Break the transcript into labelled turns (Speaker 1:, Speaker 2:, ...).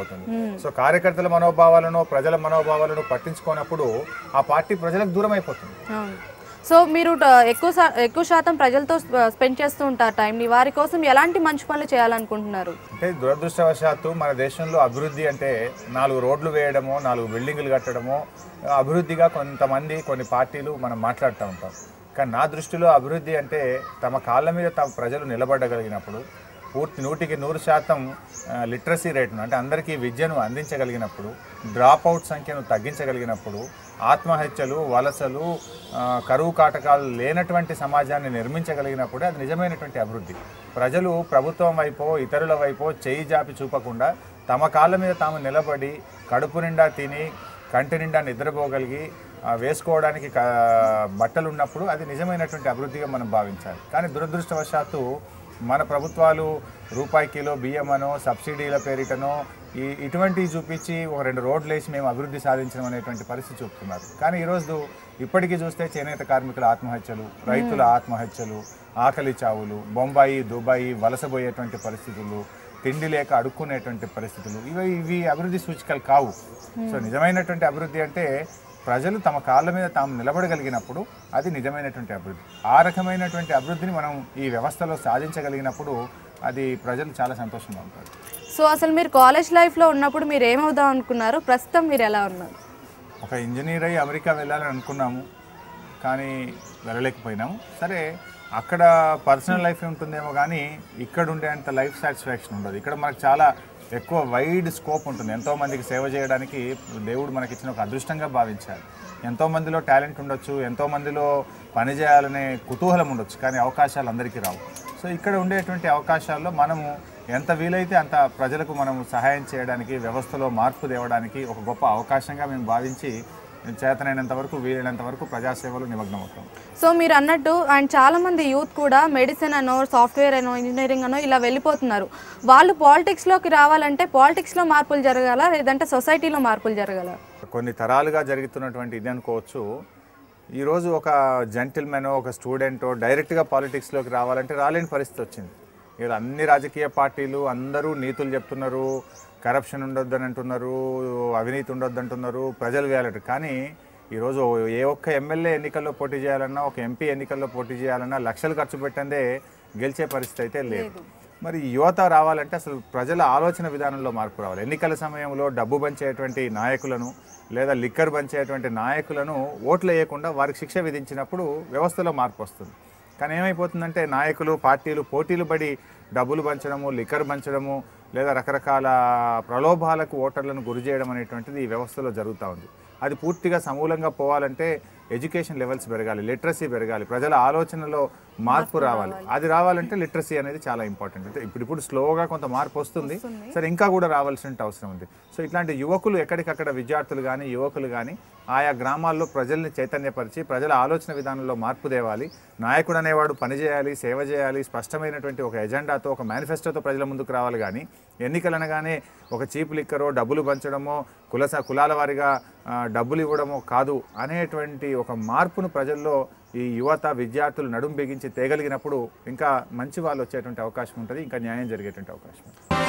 Speaker 1: అవుతుంది. సో కార్యకర్తల మనోభావాలను ప్రజల మనోభావాలను పట్టించుకోనప్పుడు ఆ పార్టీ ప్రజలకు దూరం అయిపోతుంది.
Speaker 2: సో మీరు ఎక్కువ శాతం ప్రజలతో స్పెండ్ చేస్తూ ఉంటారు టైంని. వారి కోసం ఎలాంటి మంచి పనులు చేయాలనుకుంటున్నారు?
Speaker 1: అంటే దురదృష్టవశాత్తు మన దేశంలో అభివృద్ధి అంటే 4 రోడ్లు వేయడమో 4 బిల్డింగులు కట్టడమో అభివృద్ధిగా కొంతమంది కొన్ని పార్టీలు మనం మాట్లాడుతూ ఉంటాం. కానీ నా దృష్టిలో అభివృద్ధి అంటే తమ కాళ్ళ మీద తమ ప్రజలు నిలబడగలిగినప్పుడు, పూర్తి 100% లిటరసీ రేటును అంటే అందరికీ విద్యను అందించగలిగినప్పుడు, డ్రాప్ అవుట్ సంఖ్యను తగ్గించగలిగినప్పుడు, ఆత్మహత్యలు, వలసలు, కరువు కాటకాలు లేనటువంటి సమాజాన్ని నిర్మించగలిగినప్పుడే అది నిజమైనటువంటి అభివృద్ధి. ప్రజలు ప్రభుత్వం వైపో ఇతరుల వైపో చేయి జాపి చూపకుండా తమ కాళ్ళ మీద తాము నిలబడి కడుపు నిండా తిని కంటి నిండా నిద్రపోగలిగి వేసుకోవడానికి బట్టలు ఉన్నప్పుడు అది నిజమైనటువంటి అభివృద్ధిగా మనం భావించాలి. కానీ దురదృష్టవశాత్తు మన ప్రభుత్వాలు రూపాయి కిలో బియ్యమనో సబ్సిడీల పేరిటనో ఇటువంటివి చూపించి ఒక 2 రోడ్లు వేసి మేము అభివృద్ధి సాధించడం అనేటువంటి పరిస్థితి చూపుతున్నారు. కానీ ఈరోజు ఇప్పటికీ చూస్తే చేనేత కార్మికుల ఆత్మహత్యలు, రైతుల ఆత్మహత్యలు, ఆకలి చావులు, బొంబాయి దుబాయి వలసపోయేటువంటి పరిస్థితులు, తిండి లేక అడుక్కునేటువంటి పరిస్థితులు ఇవి అభివృద్ధి సూచికలు కావు. సో నిజమైనటువంటి అభివృద్ధి అంటే ప్రజలు తమ కాళ్ళ మీద తాము నిలబడగలిగినప్పుడు అది నిజమైనటువంటి అభివృద్ధి. ఆ రకమైనటువంటి అభివృద్ధిని మనం ఈ వ్యవస్థలో సాధించగలిగినప్పుడు అది ప్రజలు చాలా సంతోషంగా ఉంటారు.
Speaker 2: సో అసలు మీరు కాలేజ్ లైఫ్లో ఉన్నప్పుడు మీరు ఏమవుదాం అనుకున్నారు? ప్రస్తుతం మీరు ఎలా ఉన్నారు?
Speaker 1: ఒక ఇంజనీర్ అయ్యి అమెరికా వెళ్ళాలని అనుకున్నాము, కానీ వెళ్ళలేకపోయినాము. సరే, అక్కడ పర్సనల్ లైఫ్ ఉంటుందేమో కానీ ఇక్కడ ఉండేంత లైఫ్ సాటిస్ఫాక్షన్ ఉండదు. ఇక్కడ మనకు చాలా ఎక్కువ వైడ్ స్కోప్ ఉంటుంది. ఎంతోమందికి సేవ చేయడానికి దేవుడు మనకి ఇచ్చిన ఒక అదృష్టంగా భావించాలి. ఎంతోమందిలో టాలెంట్ ఉండొచ్చు, ఎంతోమందిలో పని చేయాలనే కుతూహలం ఉండొచ్చు, కానీ అవకాశాలు అందరికీ రావు. సో ఇక్కడ ఉండేటువంటి అవకాశాల్లో మనము ఎంత వీలైతే అంత ప్రజలకు మనం సహాయం చేయడానికి, వ్యవస్థలో మార్పు తేవడానికి ఒక గొప్ప అవకాశంగా మేము భావించి చేతనైనంత వరకు వీలైనంత వరకు ప్రజాసేవలో నిమగ్నమవుతాం.
Speaker 2: సో మీరు అన్నట్టు అండ్ చాలామంది యూత్ కూడా మెడిసిన్ అనో సాఫ్ట్వేర్ అనో ఇంజనీరింగ్ అనో ఇలా వెళ్ళిపోతున్నారు. వాళ్ళు పాలిటిక్స్లోకి రావాలంటే పాలిటిక్స్లో మార్పులు జరగాల, లేదంటే సొసైటీలో మార్పులు జరగాల?
Speaker 1: కొన్ని తరాలుగా జరుగుతున్నటువంటి ఇది అనుకోవచ్చు. ఈరోజు ఒక జెంటిల్మెనో ఒక స్టూడెంటో డైరెక్ట్గా పాలిటిక్స్లోకి రావాలంటే రాలేని పరిస్థితి వచ్చింది. ఇలా అన్ని రాజకీయ పార్టీలు అందరూ నీతులు చెప్తున్నారు, కరప్షన్ ఉండొద్దని అంటున్నారు, అవినీతి ఉండొద్దు అంటున్నారు, ప్రజలు వేయాలంటారు. కానీ ఈరోజు ఏ ఒక్క ఎమ్మెల్యే ఎన్నికల్లో పోటీ చేయాలన్నా, ఒక ఎంపీ ఎన్నికల్లో పోటీ చేయాలన్నా లక్షలు ఖర్చు పెట్టందే గెలిచే పరిస్థితి అయితే లేదు. మరి యువత రావాలంటే అసలు ప్రజల ఆలోచన విధానంలో మార్పు రావాలి. ఎన్నికల సమయంలో డబ్బు పంచేటువంటి నాయకులను లేదా లిక్కర్ పంచేటువంటి నాయకులను ఓట్లు వేయకుండా వారికి శిక్ష విధించినప్పుడు వ్యవస్థలో మార్పు వస్తుంది. కానీ ఏమైపోతుందంటే నాయకులు పార్టీలు పోటీలు పడి డబ్బులు పంచడము, లిక్కర్ పంచడము లేదా రకరకాల ప్రలోభాలకు ఓటర్లను గురి చేయడం అనేటువంటిది ఈ వ్యవస్థలో జరుగుతూ ఉంది. అది పూర్తిగా సమూలంగా పోవాలంటే ఎడ్యుకేషన్ లెవెల్స్ పెరగాలి, లిటరసీ పెరగాలి, ప్రజల ఆలోచనలో మార్పు రావాలి. అది రావాలంటే లిటరసీ అనేది చాలా ఇంపార్టెంట్. అంటే ఇప్పుడు స్లోగా కొంత మార్పు వస్తుంది, సరే ఇంకా కూడా రావాల్సిన అవసరం ఉంది. సో ఇట్లాంటి యువకులు ఎక్కడికక్కడ విద్యార్థులు కానీ యువకులు కానీ ఆయా గ్రామాల్లో ప్రజల్ని చైతన్యపరిచి ప్రజల ఆలోచన విధానంలో మార్పు తేవాలి. నాయకుడు అనేవాడు పనిచేయాలి, సేవ చేయాలి, స్పష్టమైనటువంటి ఒక ఎజెండాతో ఒక మేనిఫెస్టోతో ప్రజల ముందుకు రావాలి. కానీ ఎన్నికలు అనగానే ఒక చీప్ లిక్కరో డబ్బులు పంచడమో కులాల వారిగా డబ్బులు ఇవ్వడమో కాదు అనేటువంటి ఒక మార్పును ప్రజల్లో ఈ యువత విద్యార్థులు నడుం బిగించి తేగలిగినప్పుడు ఇంకా మంచి వాళ్ళు వచ్చేటువంటి అవకాశం ఉంటుంది, ఇంకా న్యాయం జరిగేటువంటి అవకాశం ఉంటుంది.